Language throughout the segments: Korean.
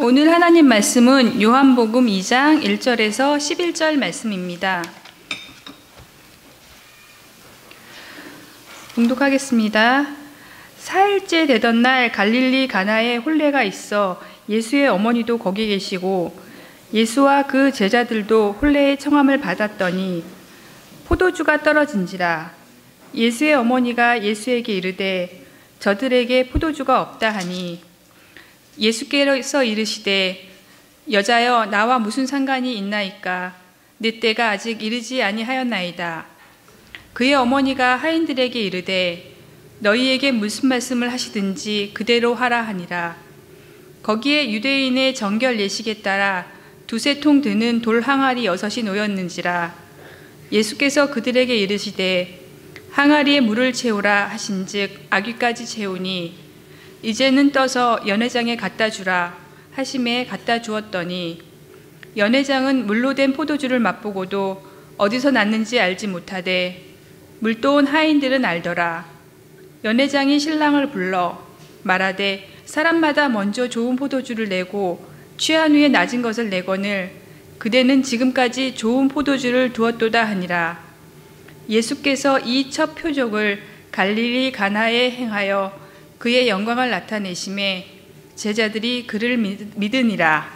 오늘 하나님 말씀은 요한복음 2장 1절에서 11절 말씀입니다. 봉독하겠습니다. 사흘째 되던 날 갈릴리 가나에 혼례가 있어 예수의 어머니도 거기 계시고 예수와 그 제자들도 혼례의 청함을 받았더니 포도주가 떨어진지라. 예수의 어머니가 예수에게 이르되 저들에게 포도주가 없다 하니 예수께서 이르시되 여자여 나와 무슨 상관이 있나이까 내 때가 아직 이르지 아니하였나이다. 그의 어머니가 하인들에게 이르되 너희에게 무슨 말씀을 하시든지 그대로 하라 하니라. 거기에 유대인의 정결 예식에 따라 2-3통 드는 돌 항아리 6이 놓였는지라. 예수께서 그들에게 이르시되 항아리에 물을 채우라 하신즉 아귀까지 채우니 이제는 떠서 연회장에 갖다 주라 하심에 갖다 주었더니 연회장은 물로 된 포도주를 맛보고도 어디서 났는지 알지 못하되 물도온 하인들은 알더라. 연회장이 신랑을 불러 말하되 사람마다 먼저 좋은 포도주를 내고 취한 후에 낮은 것을 내거늘 그대는 지금까지 좋은 포도주를 두었도다 하니라. 예수께서 이 첫 표적을 갈릴리 가나에 행하여 그의 영광을 나타내심에 제자들이 그를 믿으니라.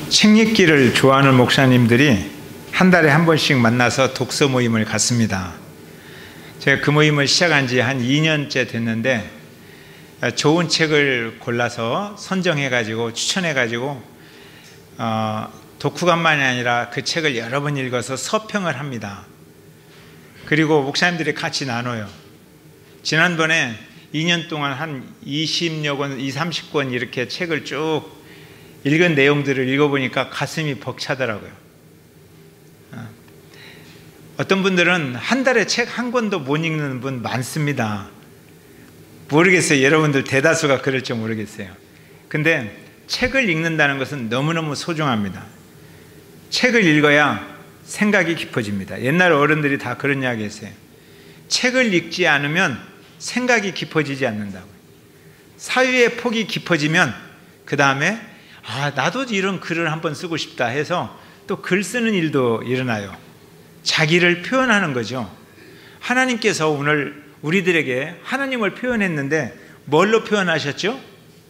책 읽기를 좋아하는 목사님들이 한 달에 한 번씩 만나서 독서 모임을 갖습니다. 제가 그 모임을 시작한 지 한 2년째 됐는데 좋은 책을 골라서 선정해가지고 추천해가지고 독후감만이 아니라 그 책을 여러 번 읽어서 서평을 합니다. 그리고 목사님들이 같이 나눠요. 지난번에 2년 동안 한 20여 권, 30권 이렇게 책을 쭉 읽은 내용들을 읽어보니까 가슴이 벅차더라고요. 어떤 분들은 한 달에 책 한 권도 못 읽는 분 많습니다. 모르겠어요. 여러분들 대다수가 그럴지 모르겠어요. 근데 책을 읽는다는 것은 너무너무 소중합니다. 책을 읽어야 생각이 깊어집니다. 옛날 어른들이 다 그런 이야기 했어요. 책을 읽지 않으면 생각이 깊어지지 않는다고. 사유의 폭이 깊어지면 그 다음에 나도 이런 글을 한번 쓰고 싶다 해서 또 글 쓰는 일도 일어나요. 자기를 표현하는 거죠. 하나님께서 오늘 우리들에게 하나님을 표현했는데 뭘로 표현하셨죠?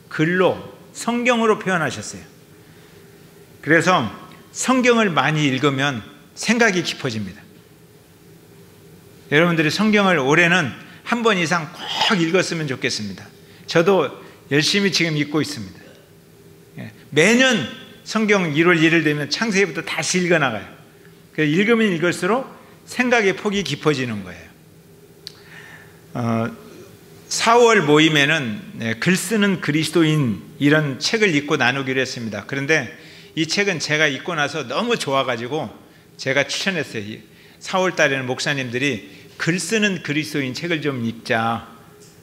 글로, 성경으로 표현하셨어요. 그래서 성경을 많이 읽으면 생각이 깊어집니다. 여러분들이 성경을 올해는 한 번 이상 꼭 읽었으면 좋겠습니다. 저도 열심히 지금 읽고 있습니다. 매년 성경 1월 1일 되면 창세기부터 다시 읽어나가요. 읽으면 읽을수록 생각의 폭이 깊어지는 거예요. 4월 모임에는 글 쓰는 그리스도인 이런 책을 읽고 나누기로 했습니다. 그런데 이 책은 제가 읽고 나서 너무 좋아가지고 제가 추천했어요. 4월 달에는 목사님들이 글 쓰는 그리스도인 책을 좀 읽자.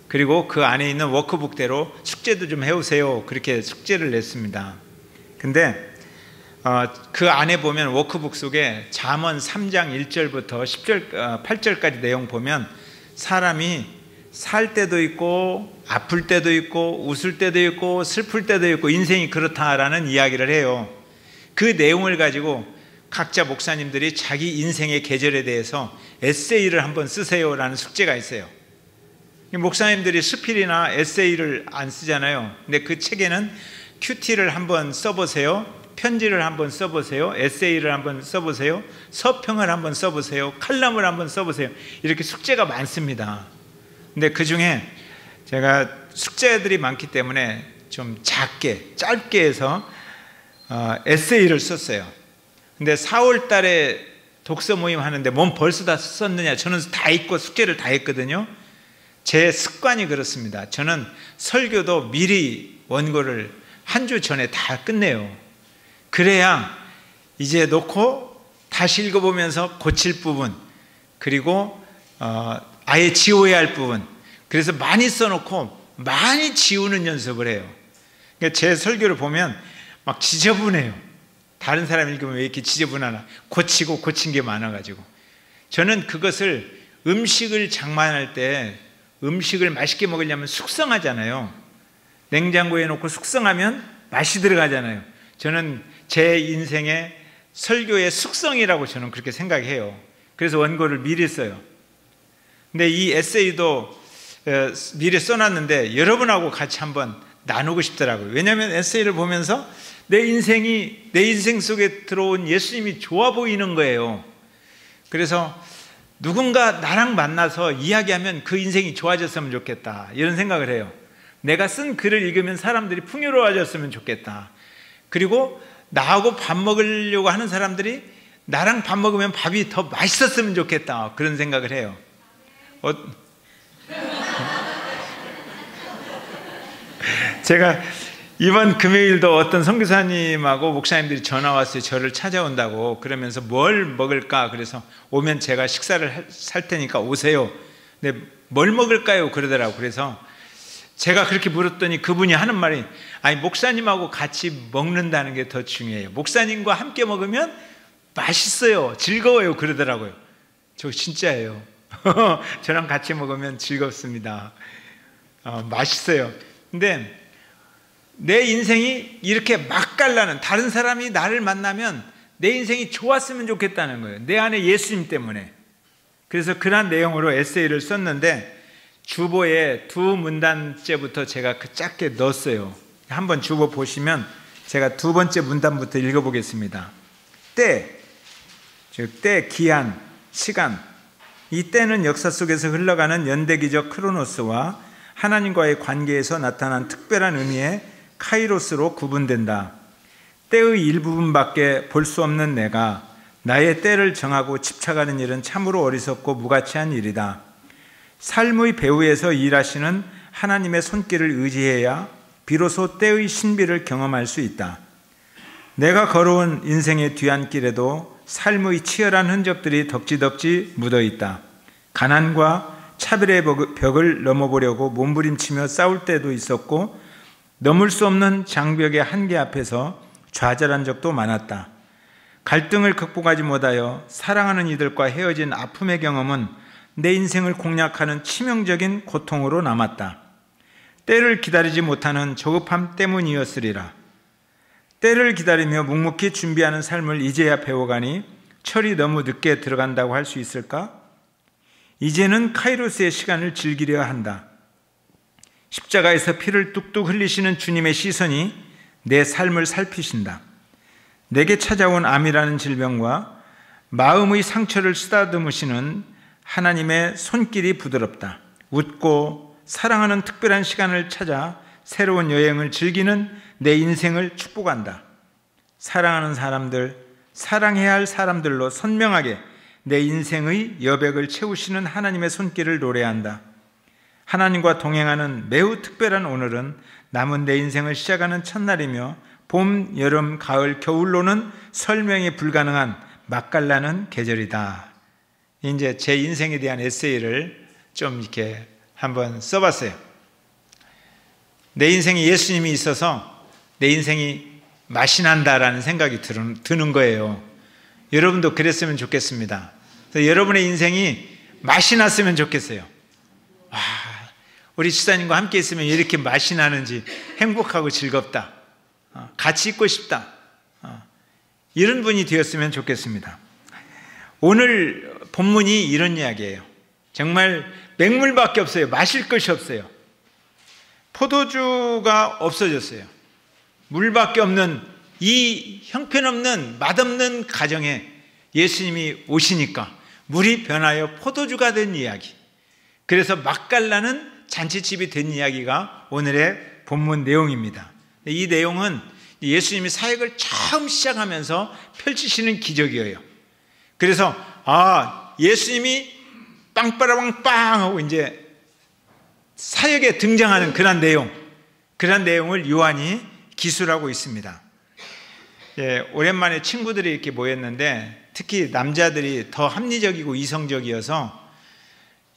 그리고 그 안에 있는 워크북대로 숙제도 좀 해오세요. 그렇게 숙제를 냈습니다. 근데 그 안에 보면 워크북 속에 잠언 3장 1절부터 8절까지 내용 보면 사람이 살 때도 있고 아플 때도 있고 웃을 때도 있고 슬플 때도 있고 인생이 그렇다라는 이야기를 해요. 그 내용을 가지고 각자 목사님들이 자기 인생의 계절에 대해서 에세이를 한번 쓰세요라는 숙제가 있어요. 목사님들이 수필이나 에세이를 안 쓰잖아요. 근데 그 책에는 큐티를 한번 써보세요. 편지를 한번 써보세요. 에세이를 한번 써보세요. 서평을 한번 써보세요. 칼럼을 한번 써보세요. 이렇게 숙제가 많습니다. 근데 그 중에 제가 숙제들이 많기 때문에 좀 작게, 짧게 해서 에세이를 썼어요. 근데 4월 달에 독서 모임 하는데 뭔 벌써 다 썼느냐. 저는 다 읽고 숙제를 다 했거든요. 제 습관이 그렇습니다. 저는 설교도 미리 원고를 한 주 전에 다 끝내요. 그래야 이제 놓고 다시 읽어보면서 고칠 부분, 그리고 아예 지워야 할 부분, 그래서 많이 써놓고 많이 지우는 연습을 해요. 그러니까 제 설교를 보면 막 지저분해요. 다른 사람 읽으면 왜 이렇게 지저분하나, 고치고 고친 게 많아가지고. 저는 그것을 음식을 장만할 때 음식을 맛있게 먹으려면 숙성하잖아요. 냉장고에 놓고 숙성하면 맛이 들어가잖아요. 저는 제 인생의 설교의 숙성이라고 저는 그렇게 생각해요. 그래서 원고를 미리 써요. 근데 이 에세이도 미리 써놨는데 여러분하고 같이 한번 나누고 싶더라고요. 왜냐하면 에세이를 보면서 내 인생 속에 들어온 예수님이 좋아 보이는 거예요. 그래서 누군가 나랑 만나서 이야기하면 그 인생이 좋아졌으면 좋겠다, 이런 생각을 해요. 내가 쓴 글을 읽으면 사람들이 풍요로워졌으면 좋겠다. 그리고 나하고 밥 먹으려고 하는 사람들이 나랑 밥 먹으면 밥이 더 맛있었으면 좋겠다, 그런 생각을 해요. 제가 이번 금요일도 어떤 선교사님하고 목사님들이 전화 왔어요. 저를 찾아온다고. 그러면서 뭘 먹을까? 그래서 오면 제가 식사를 살 테니까 오세요. 근데 뭘 먹을까요? 그러더라고. 그래서 제가 그렇게 물었더니 그분이 하는 말이, 아니, 목사님하고 같이 먹는다는 게 더 중요해요. 목사님과 함께 먹으면 맛있어요, 즐거워요, 그러더라고요. 저 진짜예요. 저랑 같이 먹으면 즐겁습니다. 맛있어요. 근데 내 인생이 이렇게 맛깔나는, 다른 사람이 나를 만나면 내 인생이 좋았으면 좋겠다는 거예요. 내 안에 예수님 때문에. 그래서 그런 내용으로 에세이를 썼는데 주보에 두 문단째부터 제가 짧게 넣었어요. 한번 주보 보시면 제가 두 번째 문단부터 읽어보겠습니다. 때, 즉 때, 기한, 시간. 이 때는 역사 속에서 흘러가는 연대기적 크로노스와 하나님과의 관계에서 나타난 특별한 의미의 카이로스로 구분된다. 때의 일부분밖에 볼 수 없는 내가 나의 때를 정하고 집착하는 일은 참으로 어리석고 무가치한 일이다. 삶의 배후에서 일하시는 하나님의 손길을 의지해야 비로소 때의 신비를 경험할 수 있다. 내가 걸어온 인생의 뒤안길에도 삶의 치열한 흔적들이 덕지덕지 묻어있다. 가난과 차별의 벽을 넘어보려고 몸부림치며 싸울 때도 있었고 넘을 수 없는 장벽의 한계 앞에서 좌절한 적도 많았다. 갈등을 극복하지 못하여 사랑하는 이들과 헤어진 아픔의 경험은 내 인생을 공략하는 치명적인 고통으로 남았다. 때를 기다리지 못하는 조급함 때문이었으리라. 때를 기다리며 묵묵히 준비하는 삶을 이제야 배워가니 철이 너무 늦게 들어간다고 할 수 있을까? 이제는 카이로스의 시간을 즐기려 한다. 십자가에서 피를 뚝뚝 흘리시는 주님의 시선이 내 삶을 살피신다. 내게 찾아온 암이라는 질병과 마음의 상처를 쓰다듬으시는 하나님의 손길이 부드럽다. 웃고 사랑하는 특별한 시간을 찾아 새로운 여행을 즐기는 내 인생을 축복한다. 사랑하는 사람들, 사랑해야 할 사람들로 선명하게 내 인생의 여백을 채우시는 하나님의 손길을 노래한다. 하나님과 동행하는 매우 특별한 오늘은 남은 내 인생을 시작하는 첫날이며 봄, 여름, 가을, 겨울로는 설명이 불가능한 맛깔나는 계절이다. 이제 제 인생에 대한 에세이를 좀 이렇게 한번 써봤어요. 내 인생에 예수님이 있어서 내 인생이 맛이 난다라는 생각이 드는 거예요. 여러분도 그랬으면 좋겠습니다. 그래서 여러분의 인생이 맛이 났으면 좋겠어요. 우리 집사님과 함께 있으면 이렇게 맛이 나는지 행복하고 즐겁다, 같이 있고 싶다, 이런 분이 되었으면 좋겠습니다. 오늘 본문이 이런 이야기예요. 정말 맹물밖에 없어요. 마실 것이 없어요. 포도주가 없어졌어요. 물밖에 없는 이 형편없는 맛없는 가정에 예수님이 오시니까 물이 변하여 포도주가 된 이야기. 그래서 맛깔나는 잔치집이 된 이야기가 오늘의 본문 내용입니다. 이 내용은 예수님이 사역을 처음 시작하면서 펼치시는 기적이에요. 그래서 예수님이 빵빠라빵빵 하고 이제 사역에 등장하는 그런 내용을 요한이 기술하고 있습니다. 오랜만에 친구들이 이렇게 모였는데 특히 남자들이 더 합리적이고 이성적이어서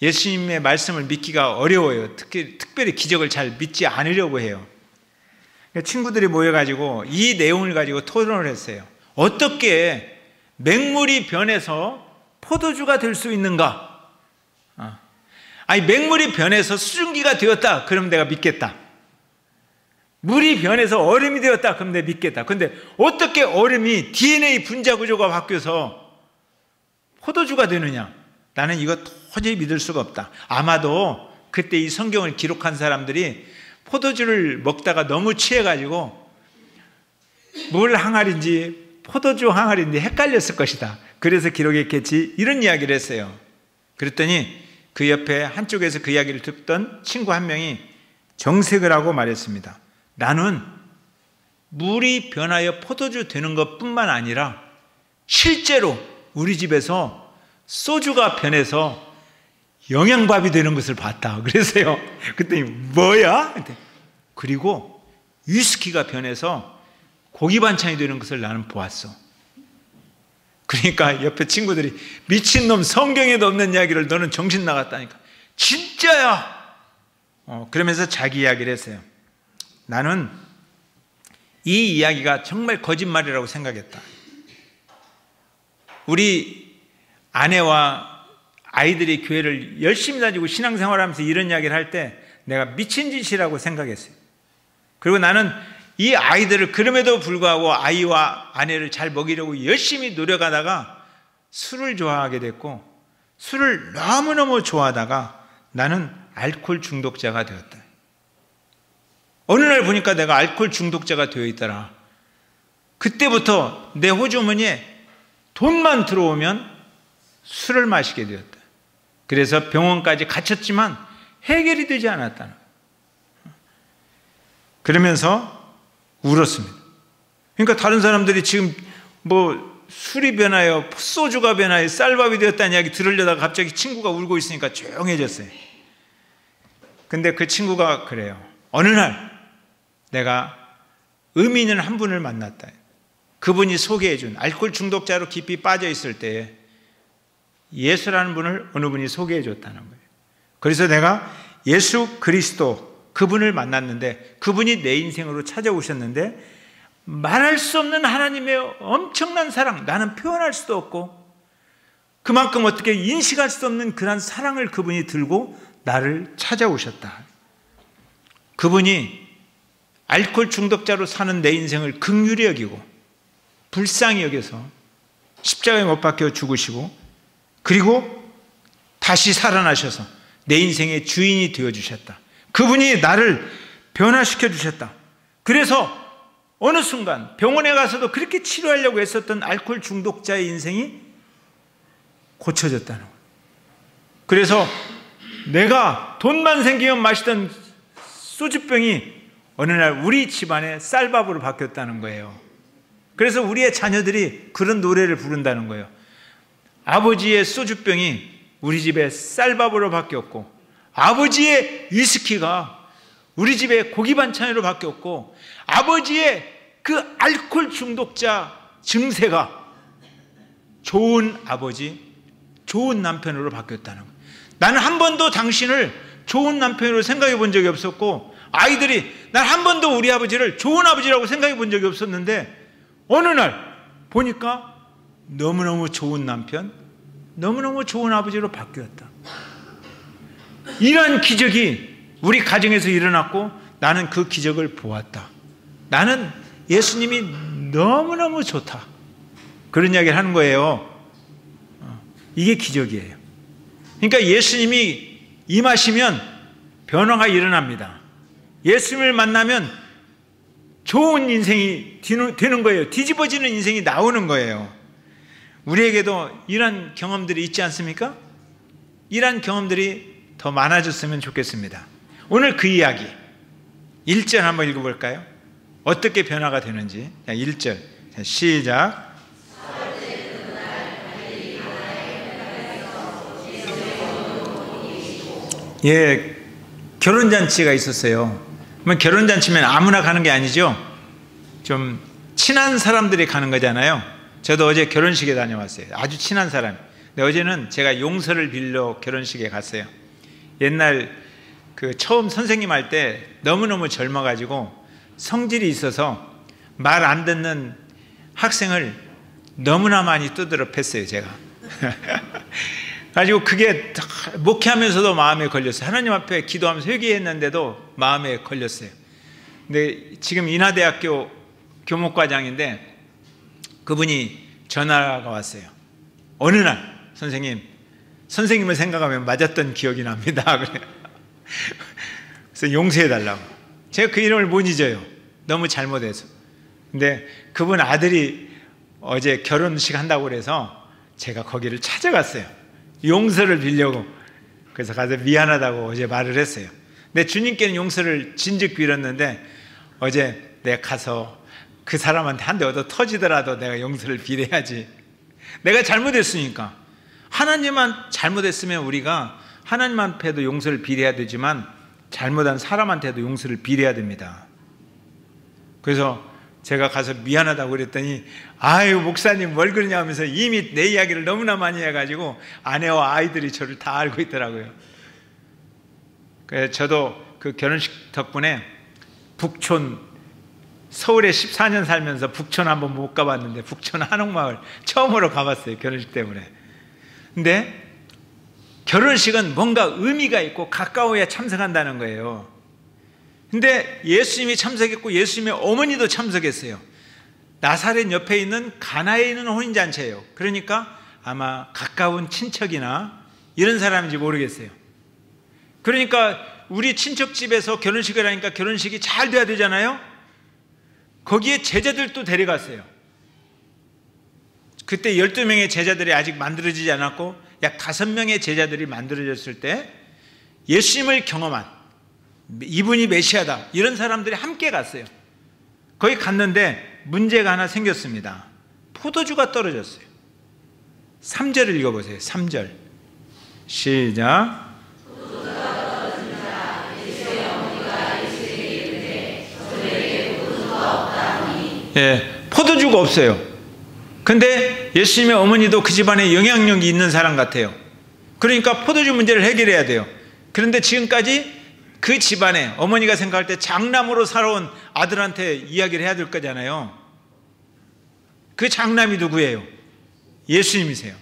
예수님의 말씀을 믿기가 어려워요. 특별히 기적을 잘 믿지 않으려고 해요. 친구들이 모여가지고 이 내용을 가지고 토론을 했어요. 어떻게 맹물이 변해서 포도주가 될 수 있는가? 아니, 맹물이 변해서 수증기가 되었다. 그럼 내가 믿겠다. 물이 변해서 얼음이 되었다. 그럼 내가 믿겠다. 근데 어떻게 얼음이 DNA 분자 구조가 바뀌어서 포도주가 되느냐? 나는 이거 도저히 믿을 수가 없다. 아마도 그때 이 성경을 기록한 사람들이 포도주를 먹다가 너무 취해가지고 물 항아리인지 포도주 항아리인지 헷갈렸을 것이다. 그래서 기록했겠지. 이런 이야기를 했어요. 그랬더니 그 옆에 한쪽에서 그 이야기를 듣던 친구 한 명이 정색을 하고 말했습니다. 나는 물이 변하여 포도주 되는 것뿐만 아니라 실제로 우리 집에서 소주가 변해서 영양밥이 되는 것을 봤다. 그래서요. 그랬더니 뭐야? 그리고 위스키가 변해서 고기 반찬이 되는 것을 나는 보았어. 그러니까 옆에 친구들이 미친놈, 성경에도 없는 이야기를 너는 정신 나갔다니까. 진짜야. 그러면서 자기 이야기를 했어요. 나는 이 이야기가 정말 거짓말이라고 생각했다. 우리 아내와 아이들이 교회를 열심히 다니고 신앙생활하면서 이런 이야기를 할 때 내가 미친 짓이라고 생각했어요. 그리고 나는 이 아이들을 그럼에도 불구하고 아이와 아내를 잘 먹이려고 열심히 노력하다가 술을 좋아하게 됐고, 술을 너무너무 좋아하다가 나는 알코올 중독자가 되었다. 어느 날 보니까 내가 알코올 중독자가 되어 있더라. 그때부터 내 호주머니에 돈만 들어오면 술을 마시게 되었다. 그래서 병원까지 갇혔지만 해결이 되지 않았다는 거예요. 그러면서 울었습니다. 그러니까 다른 사람들이 지금 뭐 술이 변하여 소주가 변하여 쌀밥이 되었다는 이야기 들으려다가 갑자기 친구가 울고 있으니까 조용해졌어요. 근데 그 친구가 그래요. 어느 날 내가 의미 있는 한 분을 만났다. 그분이 소개해준, 알코올 중독자로 깊이 빠져 있을 때에 예수라는 분을 어느 분이 소개해 줬다는 거예요. 그래서 내가 예수 그리스도 그분을 만났는데, 그분이 내 인생으로 찾아오셨는데 말할 수 없는 하나님의 엄청난 사랑, 나는 표현할 수도 없고 그만큼 어떻게 인식할 수 없는 그런 사랑을 그분이 들고 나를 찾아오셨다. 그분이 알코올 중독자로 사는 내 인생을 긍휼히 여기고 불쌍히 여겨서 십자가에 못 박혀 죽으시고, 그리고 다시 살아나셔서 내 인생의 주인이 되어주셨다. 그분이 나를 변화시켜 주셨다. 그래서 어느 순간 병원에 가서도 그렇게 치료하려고 했었던 알코올 중독자의 인생이 고쳐졌다는 거예요. 그래서 내가 돈만 생기면 마시던 소주병이 어느 날 우리 집안의 쌀밥으로 바뀌었다는 거예요. 그래서 우리의 자녀들이 그런 노래를 부른다는 거예요. 아버지의 소주병이 우리 집에 쌀밥으로 바뀌었고, 아버지의 위스키가 우리 집에 고기 반찬으로 바뀌었고, 아버지의 그 알코올 중독자 증세가 좋은 아버지, 좋은 남편으로 바뀌었다는 거예요. 나는 한 번도 당신을 좋은 남편으로 생각해 본 적이 없었고, 아이들이 난 한 번도 우리 아버지를 좋은 아버지라고 생각해 본 적이 없었는데 어느 날 보니까 너무너무 좋은 남편, 너무너무 좋은 아버지로 바뀌었다. 이런 기적이 우리 가정에서 일어났고 나는 그 기적을 보았다. 나는 예수님이 너무너무 좋다. 그런 이야기를 하는 거예요. 이게 기적이에요. 그러니까 예수님이 임하시면 변화가 일어납니다. 예수님을 만나면 좋은 인생이 되는 거예요. 뒤집어지는 인생이 나오는 거예요. 우리에게도 이런 경험들이 있지 않습니까? 이런 경험들이 더 많아졌으면 좋겠습니다. 오늘 그 이야기 1절 한번 읽어볼까요? 어떻게 변화가 되는지. 1절 시작. 예, 결혼잔치가 있었어요. 그러면 결혼잔치면 아무나 가는 게 아니죠. 좀 친한 사람들이 가는 거잖아요. 저도 어제 결혼식에 다녀왔어요. 아주 친한 사람. 근데 어제는 제가 용서를 빌려 결혼식에 갔어요. 옛날 그 처음 선생님 할 때 너무너무 젊어가지고 성질이 있어서 말 안 듣는 학생을 너무나 많이 두드려 팼어요, 제가. 가지고 그게 목회하면서도 마음에 걸렸어요. 하나님 앞에 기도하면서 회개했는데도 마음에 걸렸어요. 근데 지금 인하대학교 교목과장인데 그분이 전화가 왔어요. 어느 날 선생님을 생각하면 맞았던 기억이 납니다. 그래서 용서해달라고. 제가 그 이름을 못 잊어요. 너무 잘못해서. 근데 그분 아들이 어제 결혼식 한다고 그래서 제가 거기를 찾아갔어요. 용서를 빌려고. 그래서 가서 미안하다고 어제 말을 했어요. 근데 주님께는 용서를 진즉 빌었는데 어제 내가 가서 그 사람한테 한 대 얻어 터지더라도 내가 용서를 빌어야지. 내가 잘못했으니까. 하나님만 잘못했으면 우리가 하나님 앞에도 용서를 빌어야 되지만 잘못한 사람한테도 용서를 빌어야 됩니다. 그래서 제가 가서 미안하다고 그랬더니 아유 목사님 뭘 그러냐 하면서 이미 내 이야기를 너무나 많이 해가지고 아내와 아이들이 저를 다 알고 있더라고요. 그래서 저도 그 결혼식 덕분에 북촌, 서울에 14년 살면서 북촌 한번 못 가봤는데 북촌 한옥마을 처음으로 가봤어요. 결혼식 때문에. 근데 결혼식은 뭔가 의미가 있고 가까워야 참석한다는 거예요. 근데 예수님이 참석했고 예수님의 어머니도 참석했어요. 나사렛 옆에 있는 가나에 있는 혼인잔치예요. 그러니까 아마 가까운 친척이나 이런 사람인지 모르겠어요. 그러니까 우리 친척집에서 결혼식을 하니까 결혼식이 잘 돼야 되잖아요. 거기에 제자들도 데려갔어요. 그때 12명의 제자들이 아직 만들어지지 않았고 약 5명의 제자들이 만들어졌을 때 예수님을 경험한 이분이 메시아다 이런 사람들이 함께 갔어요. 거기 갔는데 문제가 하나 생겼습니다. 포도주가 떨어졌어요. 3절을 읽어보세요. 3절 시작. 예, 포도주가 없어요. 근데 예수님의 어머니도 그 집안에 영향력이 있는 사람 같아요. 그러니까 포도주 문제를 해결해야 돼요. 그런데 지금까지 그 집안에 어머니가 생각할 때 장남으로 살아온 아들한테 이야기를 해야 될 거잖아요. 그 장남이 누구예요? 예수님이세요.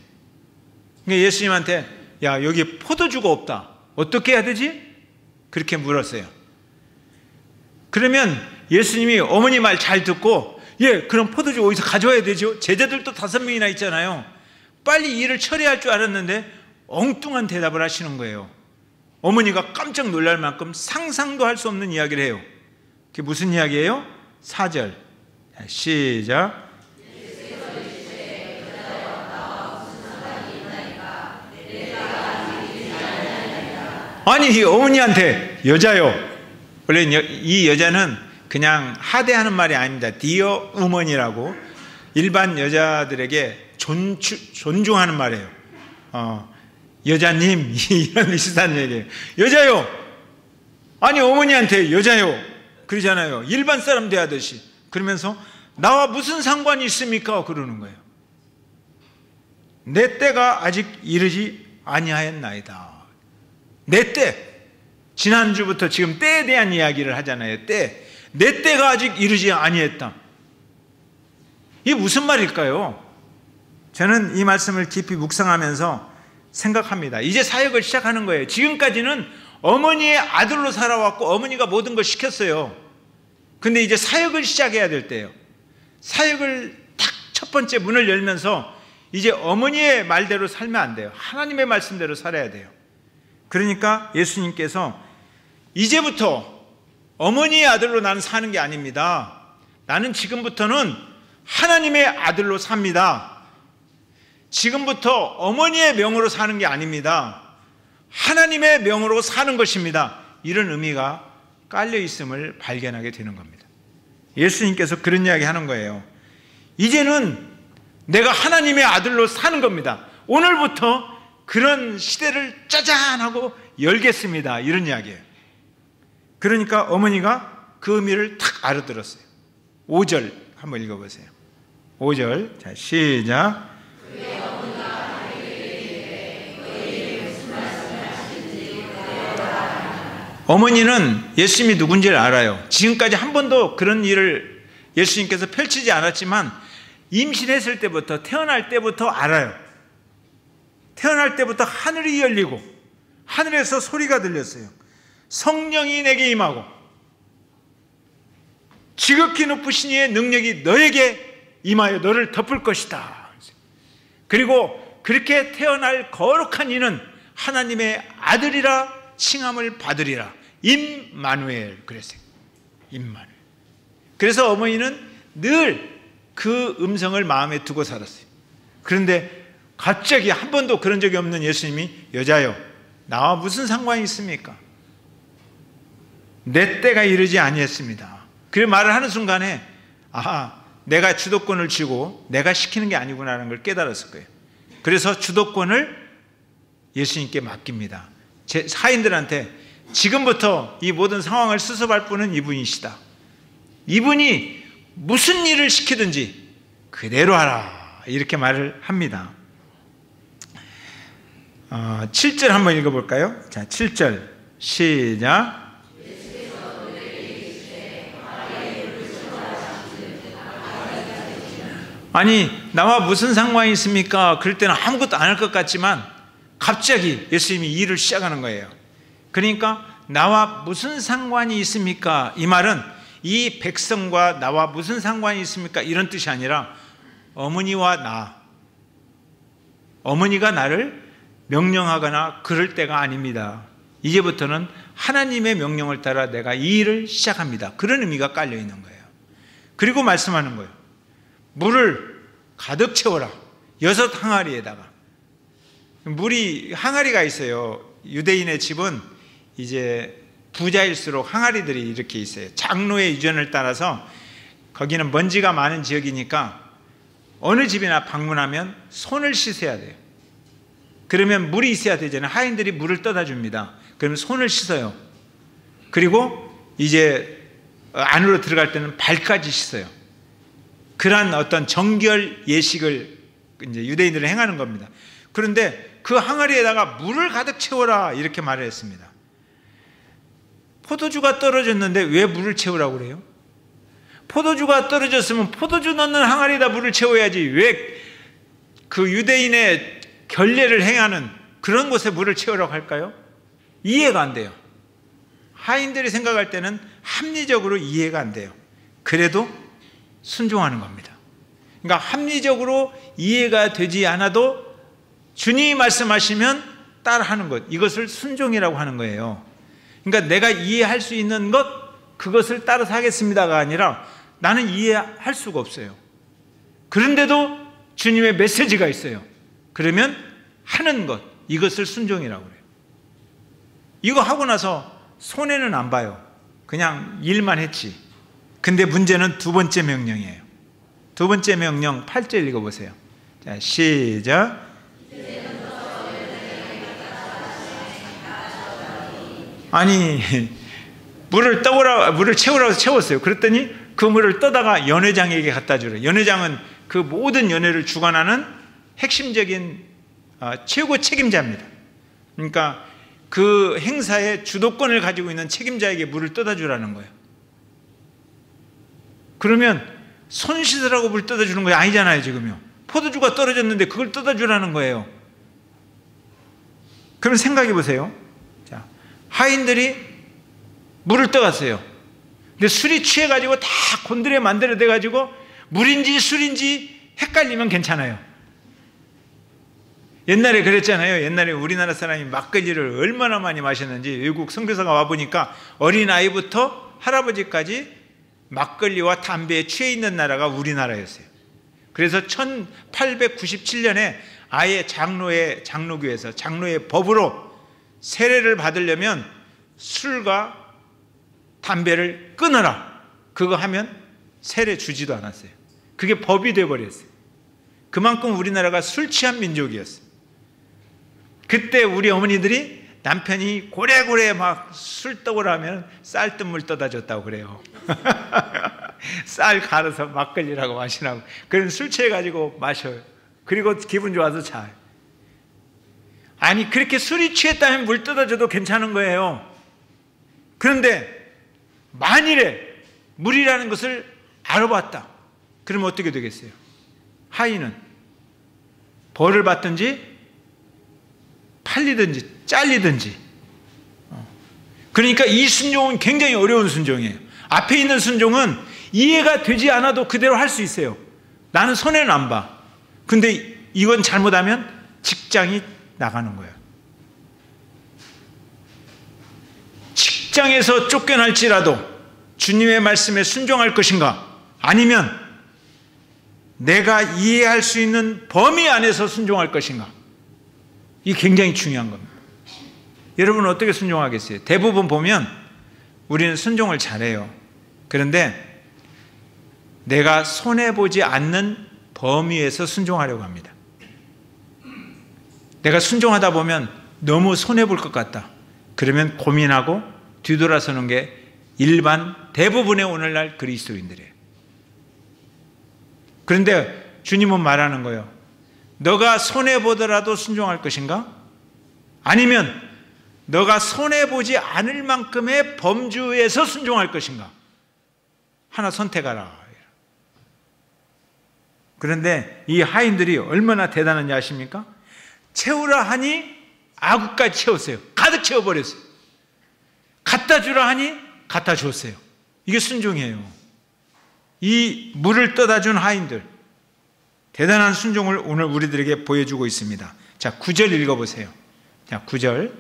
그러니까 예수님한테 야 여기 포도주가 없다. 어떻게 해야 되지? 그렇게 물었어요. 그러면 예수님이 어머니 말 잘 듣고 예, 그럼 포도주 어디서 가져와야 되죠? 제자들도 5명이나 있잖아요. 빨리 일을 처리할 줄 알았는데 엉뚱한 대답을 하시는 거예요. 어머니가 깜짝 놀랄 만큼 상상도 할 수 없는 이야기를 해요. 그게 무슨 이야기예요? 4절 시작. 아니 이 어머니한테 여자요. 원래 이 여자는 그냥 하대하는 말이 아닙니다. Dear woman이라고 일반 여자들에게 존중하는 말이에요. 여자님 이런 비슷한 얘기예요. 여자요. 아니 어머니한테 여자요 그러잖아요. 일반 사람 대하듯이. 그러면서 나와 무슨 상관이 있습니까? 그러는 거예요. 내 때가 아직 이르지 아니하였나이다. 내 때. 지난주부터 지금 때에 대한 이야기를 하잖아요. 때. 내 때가 아직 이르지 아니했다. 이게 무슨 말일까요? 저는 이 말씀을 깊이 묵상하면서 생각합니다. 이제 사역을 시작하는 거예요. 지금까지는 어머니의 아들로 살아왔고 어머니가 모든 걸 시켰어요. 근데 이제 사역을 시작해야 될 때예요. 사역을 딱 첫 번째 문을 열면서 이제 어머니의 말대로 살면 안 돼요. 하나님의 말씀대로 살아야 돼요. 그러니까 예수님께서 이제부터 어머니의 아들로 나는 사는 게 아닙니다. 나는 지금부터는 하나님의 아들로 삽니다. 지금부터 어머니의 명으로 사는 게 아닙니다. 하나님의 명으로 사는 것입니다. 이런 의미가 깔려 있음을 발견하게 되는 겁니다. 예수님께서 그런 이야기 하는 거예요. 이제는 내가 하나님의 아들로 사는 겁니다. 오늘부터 그런 시대를 짜잔 하고 열겠습니다. 이런 이야기예요. 그러니까 어머니가 그 의미를 탁 알아들었어요. 5절 한번 읽어보세요. 5절 자 시작. 어머니는 예수님이 누군지를 알아요. 지금까지 한 번도 그런 일을 예수님께서 펼치지 않았지만 임신했을 때부터 태어날 때부터 알아요. 태어날 때부터 하늘이 열리고 하늘에서 소리가 들렸어요. 성령이 내게 임하고 지극히 높으신 이의 능력이 너에게 임하여 너를 덮을 것이다. 그리고 그렇게 태어날 거룩한 이는 하나님의 아들이라 칭함을 받으리라. 임마누엘 그랬어요. 임마누엘. 그래서 어머니는 늘 그 음성을 마음에 두고 살았어요. 그런데 갑자기 한 번도 그런 적이 없는 예수님이 여자여 나와 무슨 상관이 있습니까? 내 때가 이르지 아니했습니다. 그 말을 하는 순간에 아하, 내가 주도권을 쥐고 내가 시키는 게 아니구나라는 걸 깨달았을 거예요. 그래서 주도권을 예수님께 맡깁니다. 제 하인들한테 지금부터 이 모든 상황을 수습할 분은 이분이시다. 이분이 무슨 일을 시키든지 그대로 하라. 이렇게 말을 합니다. 7절 한번 읽어볼까요? 자, 7절 시작. 아니 나와 무슨 상관이 있습니까? 그럴 때는 아무것도 안 할 것 같지만 갑자기 예수님이 일을 시작하는 거예요. 그러니까 나와 무슨 상관이 있습니까? 이 말은 이 백성과 나와 무슨 상관이 있습니까? 이런 뜻이 아니라 어머니와 나, 어머니가 나를 명령하거나 그럴 때가 아닙니다. 이제부터는 하나님의 명령을 따라 내가 이 일을 시작합니다. 그런 의미가 깔려 있는 거예요. 그리고 말씀하는 거예요. 물을 가득 채워라. 6 항아리에다가. 물이 항아리가 있어요. 유대인의 집은 이제 부자일수록 항아리들이 이렇게 있어요. 장로의 유전을 따라서 거기는 먼지가 많은 지역이니까 어느 집이나 방문하면 손을 씻어야 돼요. 그러면 물이 있어야 되잖아요. 하인들이 물을 떠다 줍니다. 그러면 손을 씻어요. 그리고 이제 안으로 들어갈 때는 발까지 씻어요. 그러한 어떤 정결 예식을 이제 유대인들은 행하는 겁니다. 그런데 그 항아리에다가 물을 가득 채워라 이렇게 말을 했습니다. 포도주가 떨어졌는데 왜 물을 채우라고 그래요? 포도주가 떨어졌으면 포도주 넣는 항아리에다 물을 채워야지 왜 그 유대인의 결례를 행하는 그런 곳에 물을 채우라고 할까요? 이해가 안 돼요. 하인들이 생각할 때는 합리적으로 이해가 안 돼요. 그래도 순종하는 겁니다. 그러니까 합리적으로 이해가 되지 않아도 주님이 말씀하시면 따라하는 것, 이것을 순종이라고 하는 거예요. 그러니까 내가 이해할 수 있는 것, 그것을 따라서 하겠습니다가 아니라 나는 이해할 수가 없어요. 그런데도 주님의 메시지가 있어요. 그러면 하는 것, 이것을 순종이라고 그래요. 이거 하고 나서 손해는 안 봐요. 그냥 일만 했지. 근데 문제는 두 번째 명령이에요. 두 번째 명령 8절 읽어보세요. 자, 시작. 아니 물을 채우라고 채웠어요. 그랬더니 그 물을 떠다가 연회장에게 갖다 주래. 연회장은 그 모든 연회를 주관하는 핵심적인 최고 책임자입니다. 그러니까 그 행사의 주도권을 가지고 있는 책임자에게 물을 떠다 주라는 거예요. 그러면 손 씻으라고 물 떠다 주는 거 아니잖아요. 지금요. 포도주가 떨어졌는데 그걸 떠다 주라는 거예요. 그럼 생각해 보세요. 자, 하인들이 물을 떠갔어요. 근데 술이 취해가지고 다 곤드레 만들어 돼가지고 물인지 술인지 헷갈리면 괜찮아요. 옛날에 그랬잖아요. 옛날에 우리나라 사람이 막걸리를 얼마나 많이 마셨는지 외국 선교사가 와보니까 어린아이부터 할아버지까지 막걸리와 담배에 취해 있는 나라가 우리나라였어요. 그래서 1897년에 아예 장로교에서 장로의 법으로 세례를 받으려면 술과 담배를 끊어라. 그거 하면 세례 주지도 않았어요. 그게 법이 돼버렸어요. 그만큼 우리나라가 술 취한 민족이었어요. 그때 우리 어머니들이 남편이 고래고래 막 술떡을 하면 쌀뜨물 떠다 줬다고 그래요. 쌀 갈아서 막걸리라고 마시라고. 그런 술 취해가지고 마셔요. 그리고 기분 좋아서 자요. 아니 그렇게 술이 취했다면 물 떠다 줘도 괜찮은 거예요. 그런데 만일에 물이라는 것을 알아봤다. 그러면 어떻게 되겠어요? 하인은 벌을 받든지 살리든지 잘리든지. 그러니까 이 순종은 굉장히 어려운 순종이에요. 앞에 있는 순종은 이해가 되지 않아도 그대로 할 수 있어요. 나는 손해는 안 봐. 근데 이건 잘못하면 직장이 나가는 거예요. 직장에서 쫓겨날지라도 주님의 말씀에 순종할 것인가? 아니면 내가 이해할 수 있는 범위 안에서 순종할 것인가? 이게 굉장히 중요한 겁니다. 여러분은 어떻게 순종하겠어요? 대부분 보면 우리는 순종을 잘해요. 그런데 내가 손해보지 않는 범위에서 순종하려고 합니다. 내가 순종하다 보면 너무 손해볼 것 같다. 그러면 고민하고 뒤돌아서는 게 일반 대부분의 오늘날 그리스도인들이에요. 그런데 주님은 말하는 거예요. 너가 손해보더라도 순종할 것인가? 아니면 너가 손해보지 않을 만큼의 범주에서 순종할 것인가? 하나 선택하라. 그런데 이 하인들이 얼마나 대단한지 아십니까? 채우라 하니 아구까지 채웠어요. 가득 채워버렸어요. 갖다 주라 하니 갖다 줬어요. 이게 순종이에요. 이 물을 떠다 준 하인들, 대단한 순종을 오늘 우리들에게 보여주고 있습니다. 자, 9절 읽어보세요. 자, 9절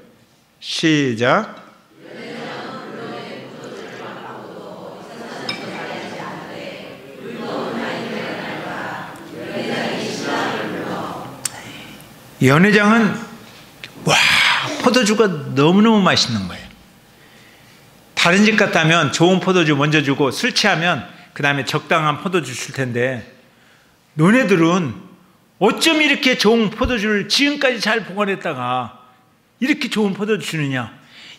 시작. 연회장은 와, 포도주가 너무너무 맛있는 거예요. 다른 집 같다면 좋은 포도주 먼저 주고 술 취하면 그 다음에 적당한 포도주 줄 텐데, 너네들은 어쩜 이렇게 좋은 포도주를 지금까지 잘 보관했다가 이렇게 좋은 포도주 주느냐?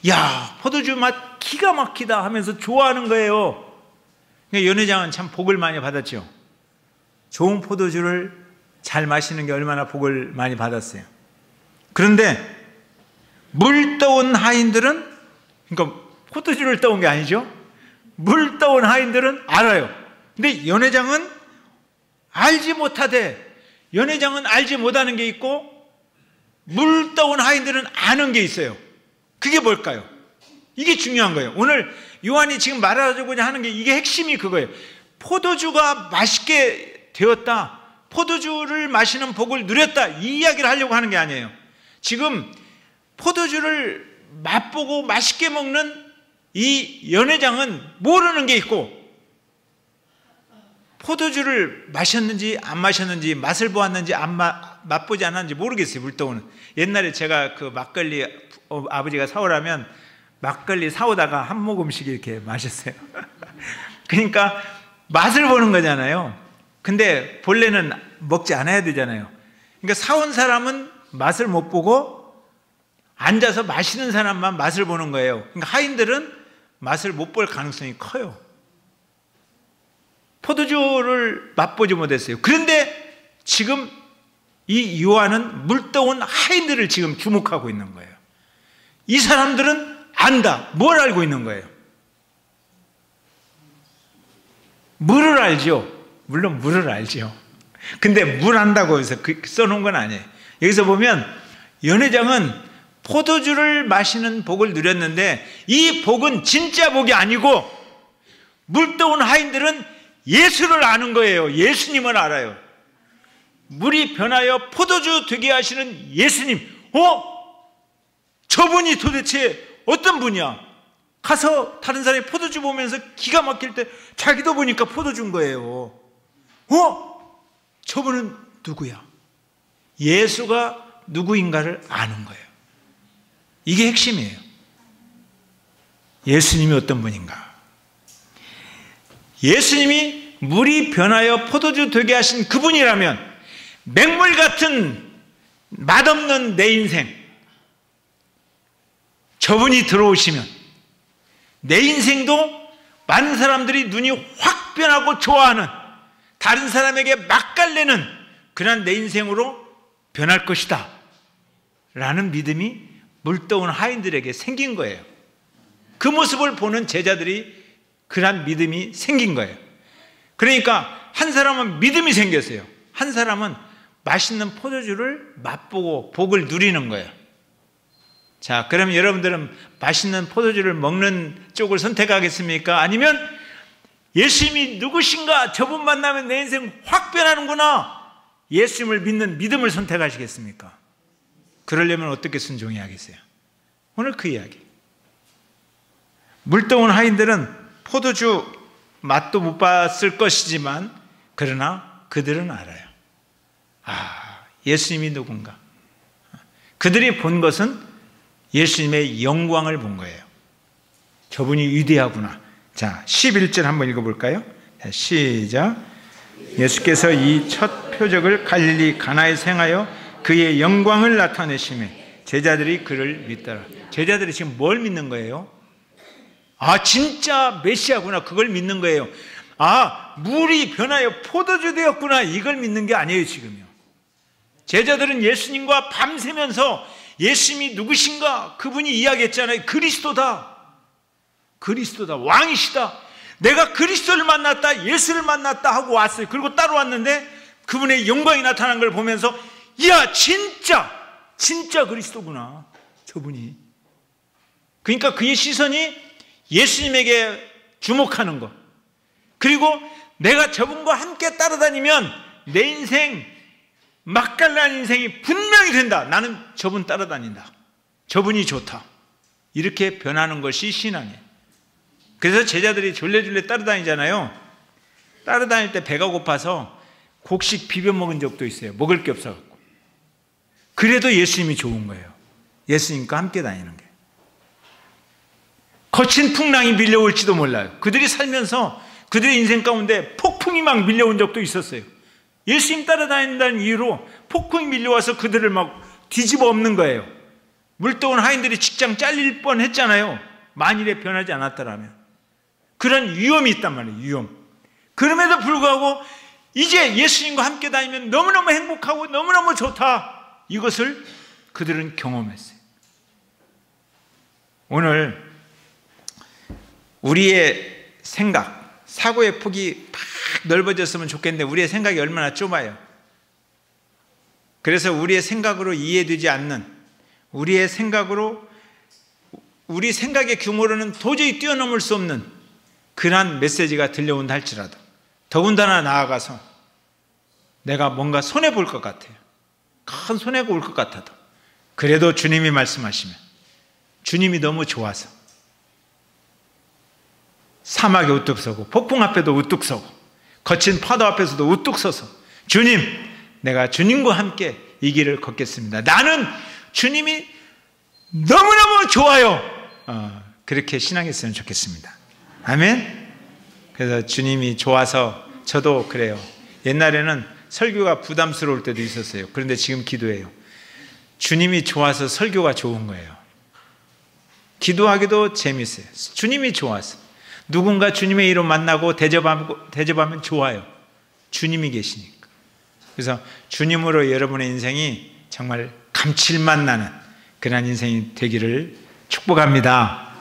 야, 포도주 맛 기가 막히다 하면서 좋아하는 거예요. 그러니까 연회장은 참 복을 많이 받았죠. 좋은 포도주를 잘 마시는 게 얼마나 복을 많이 받았어요. 그런데 물 떠온 하인들은, 그러니까 포도주를 떠온 게 아니죠. 물 떠온 하인들은 알아요. 근데 연회장은 알지 못하되, 연회장은 알지 못하는 게 있고 물 떠온 하인들은 아는 게 있어요. 그게 뭘까요? 이게 중요한 거예요. 오늘 요한이 지금 말하고자 하는 게, 이게 핵심이 그거예요. 포도주가 맛있게 되었다, 포도주를 마시는 복을 누렸다, 이 이야기를 하려고 하는 게 아니에요. 지금 포도주를 맛보고 맛있게 먹는 이 연회장은 모르는 게 있고, 포도주를 마셨는지 안 마셨는지, 맛을 보았는지 맛보지 않았는지 모르겠어요. 물떠오는. 옛날에 제가 그 막걸리 아버지가 사오라면 막걸리 사오다가 한 모금씩 이렇게 마셨어요. 그러니까 맛을 보는 거잖아요. 근데 본래는 먹지 않아야 되잖아요. 그러니까 사온 사람은 맛을 못 보고 앉아서 마시는 사람만 맛을 보는 거예요. 그러니까 하인들은 맛을 못 볼 가능성이 커요. 포도주를 맛보지 못했어요. 그런데 지금 이 요한은 물떠온 하인들을 지금 주목하고 있는 거예요. 이 사람들은 안다. 뭘 알고 있는 거예요? 물을 알죠. 물론 물을 알죠. 근데 물 안다고 해서 써놓은 건 아니에요. 여기서 보면 연회장은 포도주를 마시는 복을 누렸는데, 이 복은 진짜 복이 아니고 물떠온 하인들은 예수를 아는 거예요. 예수님을 알아요. 물이 변하여 포도주 되게 하시는 예수님. 저분이 도대체 어떤 분이야? 가서 다른 사람이 포도주 보면서 기가 막힐 때 자기도 보니까 포도주인 거예요. 저분은 누구야? 예수가 누구인가를 아는 거예요. 이게 핵심이에요. 예수님이 어떤 분인가? 예수님이 물이 변하여 포도주 되게 하신 그분이라면, 맹물 같은 맛없는 내 인생, 저분이 들어오시면 내 인생도 많은 사람들이 눈이 확 변하고 좋아하는, 다른 사람에게 맛깔내는 그런 내 인생으로 변할 것이다 라는 믿음이 물떠온 하인들에게 생긴 거예요. 그 모습을 보는 제자들이 그런 믿음이 생긴 거예요. 그러니까 한 사람은 믿음이 생겼어요. 한 사람은 맛있는 포도주를 맛보고 복을 누리는 거예요. 자, 그럼 여러분들은 맛있는 포도주를 먹는 쪽을 선택하겠습니까? 아니면 예수님이 누구신가? 저분 만나면 내 인생 확 변하는구나. 예수님을 믿는 믿음을 선택하시겠습니까? 그러려면 어떻게 순종해야 하겠어요? 오늘 그 이야기. 물동원 하인들은 포도주 맛도 못 봤을 것이지만 그러나 그들은 알아요. 예수님이 누군가. 그들이 본 것은 예수님의 영광을 본 거예요. 저분이 위대하구나. 자, 11절 한번 읽어볼까요? 자, 시작. 예수께서 이 첫 표적을 갈릴리 가나에서 행하여 그의 영광을 나타내시매 제자들이 그를 믿더라. 제자들이 지금 뭘 믿는 거예요? 진짜 메시아구나. 그걸 믿는 거예요. 물이 변하여 포도주 되었구나. 이걸 믿는 게 아니에요, 지금요. 제자들은 예수님과 밤새면서 예수님이 누구신가? 그분이 이야기했잖아요. 그리스도다. 그리스도다. 왕이시다. 내가 그리스도를 만났다. 예수를 만났다 하고 왔어요. 그리고 따라왔는데 그분의 영광이 나타난 걸 보면서 이야, 진짜 그리스도구나. 저분이. 그러니까 그의 시선이 예수님에게 주목하는 것. 그리고 내가 저분과 함께 따라다니면 내 인생, 맛깔난 인생이 분명히 된다. 나는 저분 따라다닌다. 저분이 좋다. 이렇게 변하는 것이 신앙이에요. 그래서 제자들이 졸래졸래 따라다니잖아요. 따라다닐 때 배가 고파서 곡식 비벼 먹은 적도 있어요. 먹을 게 없어갖고. 그래도 예수님이 좋은 거예요. 예수님과 함께 다니는 게. 거친 풍랑이 밀려올지도 몰라요. 그들이 살면서 그들의 인생 가운데 폭풍이 막 밀려온 적도 있었어요. 예수님 따라다닌다는 이유로 폭풍이 밀려와서 그들을 막 뒤집어 엎는 거예요. 물동원 하인들이 직장 잘릴 뻔했잖아요. 만일에 변하지 않았더라면. 그런 위험이 있단 말이에요. 위험. 그럼에도 불구하고 이제 예수님과 함께 다니면 너무너무 행복하고 너무너무 좋다. 이것을 그들은 경험했어요. 오늘 우리의 생각, 사고의 폭이 팍 넓어졌으면 좋겠는데 우리의 생각이 얼마나 좁아요. 그래서 우리의 생각으로 이해되지 않는, 우리의 생각으로, 우리 생각의 규모로는 도저히 뛰어넘을 수 없는 그러한 메시지가 들려온다 할지라도, 더군다나 나아가서 내가 뭔가 손해볼 것 같아요. 큰 손해가 올 것 같아도 그래도 주님이 말씀하시면, 주님이 너무 좋아서 사막에 우뚝 서고 폭풍 앞에도 우뚝 서고 거친 파도 앞에서도 우뚝 서서 주님, 내가 주님과 함께 이 길을 걷겠습니다. 나는 주님이 너무너무 좋아요. 그렇게 신앙했으면 좋겠습니다. 아멘. 그래서 주님이 좋아서 저도 그래요. 옛날에는 설교가 부담스러울 때도 있었어요. 그런데 지금 기도해요. 주님이 좋아서 설교가 좋은 거예요. 기도하기도 재밌어요. 주님이 좋아서. 누군가 주님의 이름 만나고 대접하면 좋아요. 주님이 계시니까. 그래서 주님으로 여러분의 인생이 정말 감칠맛 나는 그런 인생이 되기를 축복합니다.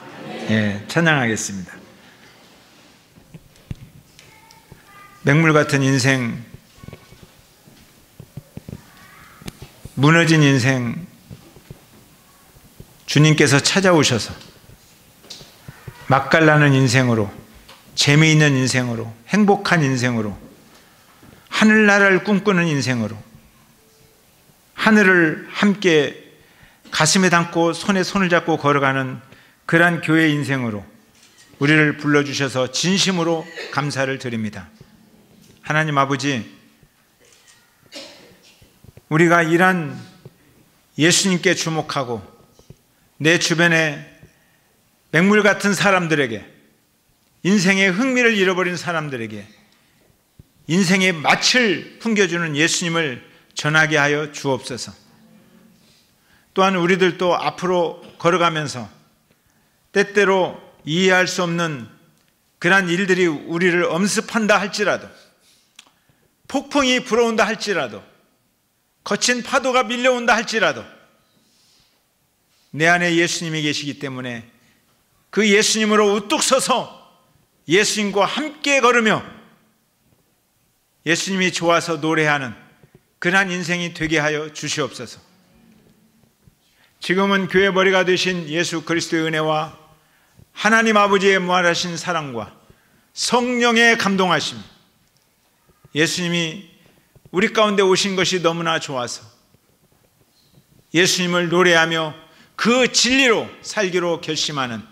예, 찬양하겠습니다. 맹물 같은 인생, 무너진 인생, 주님께서 찾아오셔서 맛깔나는 인생으로, 재미있는 인생으로, 행복한 인생으로, 하늘나라를 꿈꾸는 인생으로, 하늘을 함께 가슴에 담고 손에 손을 잡고 걸어가는 그러한 교회 인생으로 우리를 불러주셔서 진심으로 감사를 드립니다. 하나님 아버지, 우리가 이런 예수님께 주목하고 내 주변에 맹물 같은 사람들에게, 인생의 흥미를 잃어버린 사람들에게 인생의 맛을 풍겨주는 예수님을 전하게 하여 주옵소서. 또한 우리들도 앞으로 걸어가면서 때때로 이해할 수 없는 그러한 일들이 우리를 엄습한다 할지라도, 폭풍이 불어온다 할지라도, 거친 파도가 밀려온다 할지라도 내 안에 예수님이 계시기 때문에 그 예수님으로 우뚝 서서 예수님과 함께 걸으며 예수님이 좋아서 노래하는 그러한 인생이 되게 하여 주시옵소서. 지금은 교회 머리가 되신 예수 그리스도의 은혜와 하나님 아버지의 무한하신 사랑과 성령의 감동하심, 예수님이 우리 가운데 오신 것이 너무나 좋아서 예수님을 노래하며 그 진리로 살기로 결심하는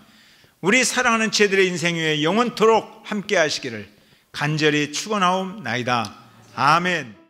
우리 사랑하는 제들의 인생 위에 영원토록 함께 하시기를 간절히 축원하옵나이다. 아멘.